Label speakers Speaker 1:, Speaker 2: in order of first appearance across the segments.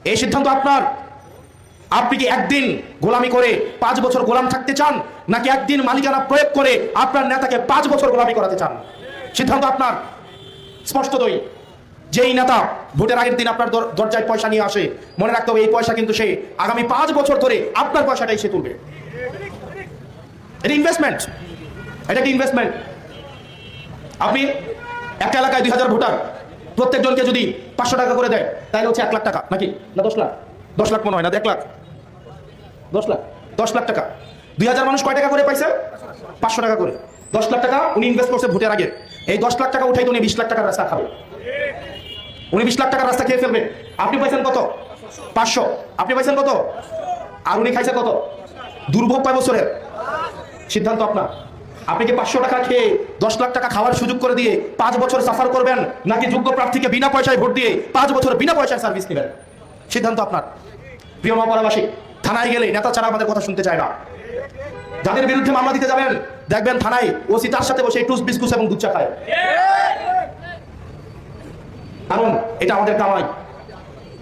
Speaker 1: এই সিদ্ধান্ত আপনার। আপনি কি একদিন গোলামি করে 5 বছর গোলাম থাকতে চান, নাকি একদিন মালিকানা প্রয়োগ করে আপনার নেতাকে 5 বছর গোলামি করাতে চান? সিদ্ধান্ত আপনার। স্পষ্টতই যেই নেতা ভোটের আগের দিন আপনার দরজায় পয়সা নিয়ে আসে, মনে রাখতে হবে এই পয়সা কিন্তু সে আগামী 5 বছর ধরে আপনার পয়সাটাই সে তুলবে। এটা ইনভেস্টমেন্ট, এটা কি ইনভেস্টমেন্ট? আপনি একটা এলাকায় 2000 ভোটার, প্রত্যেকজনকে যদি 500 টাকা করে দেয়, তাহলে হচ্ছে 1 লাখ টাকা, নাকি না 10 লাখ? 10 লাখ মনে হয় না, 1 লাখ, 10 লাখ টাকা। 2000 মানুষ কয় টাকা করে পাইছে? 500 টাকা করে। 10 লাখ টাকা উনি ইনভেস্ট করছে ভোটের আগে। এই 10 লাখ টাকা উঠাই তো উনি 20 লাখ টাকার রাস্তা খাবে। উনি 20 লাখ টাকার রাস্তা খেয়ে ফেলবে। আপনি পাইছেন কত? 500। আপনি পাইছেন কত? আর উনি খাইছে কত? দুর্ভোগ কয় বছরের? সিদ্ধান্ত আপনার। আপনি কি 500 টাকা খেয়ে 10 লাখ টাকা খাওয়ার সুযোগ করে দিয়ে 5 বছর সাফার করবেন, নাকি যোগ্য প্রার্থীকে বিনা পয়সায় ভোট দিয়ে 5 বছর বিনা পয়সায় সার্ভিস নেবেন? সিদ্ধান্ত আপনার। প্রিয় মহাপরাবাসী, থানায় গেলে নেতা ছাড়া আমাদের কথা শুনতে চায় না। যাদের বিরুদ্ধে মামলা দিতে যাবেন, দেখবেন থানায় ওসি তার সাথে বসে টুস বিস্কুট এবং দুধ চা খায়। কারণ এটা আমাদের কামাই,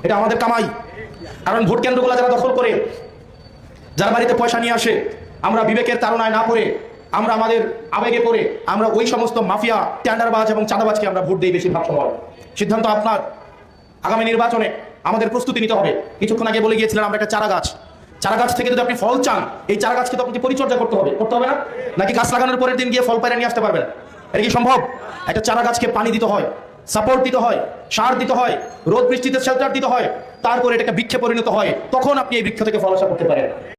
Speaker 1: এটা আমাদের কামাই। কারণ ভোট কেন্দ্রগুলো যারা দখল করে, যার বাড়িতে পয়সা নিয়ে আসে, আমরা বিবেকের তাড়নায় না পড়ে, আমরা আমাদের আবেগে পড়ে আমরা ওই সমস্ত মাফিয়া, টেন্ডারবাজ এবং চাঁদাবাজকে আমরা ভোট দিই বেশিরভাগ সময়। সিদ্ধান্ত আপনার। আগামী নির্বাচনে আমাদের প্রস্তুতি নিতে হবে। কিছুক্ষণ আগে বলে গিয়েছিলেন আমরা একটা চারা গাছ, চারা গাছ থেকে যদি আপনি ফল চান, এই চারা গাছকে তো আপনাকে পরিচর্যা করতে হবে, করতে হবে না? নাকি গাছ লাগানোর পরের দিন গিয়ে ফল পাইরে নিয়ে আসতে পারবেন? এটা কি সম্ভব? একটা চারা গাছকে পানি দিতে হয়, সাপোর্ট দিতে হয়, সার দিতে হয়, রোদ বৃষ্টিতে শেল্টার দিতে হয়, তারপরে এটাকে বৃক্ষে পরিণত হয়, তখন আপনি এই বৃক্ষ থেকে ফল আশা করতে পারেন।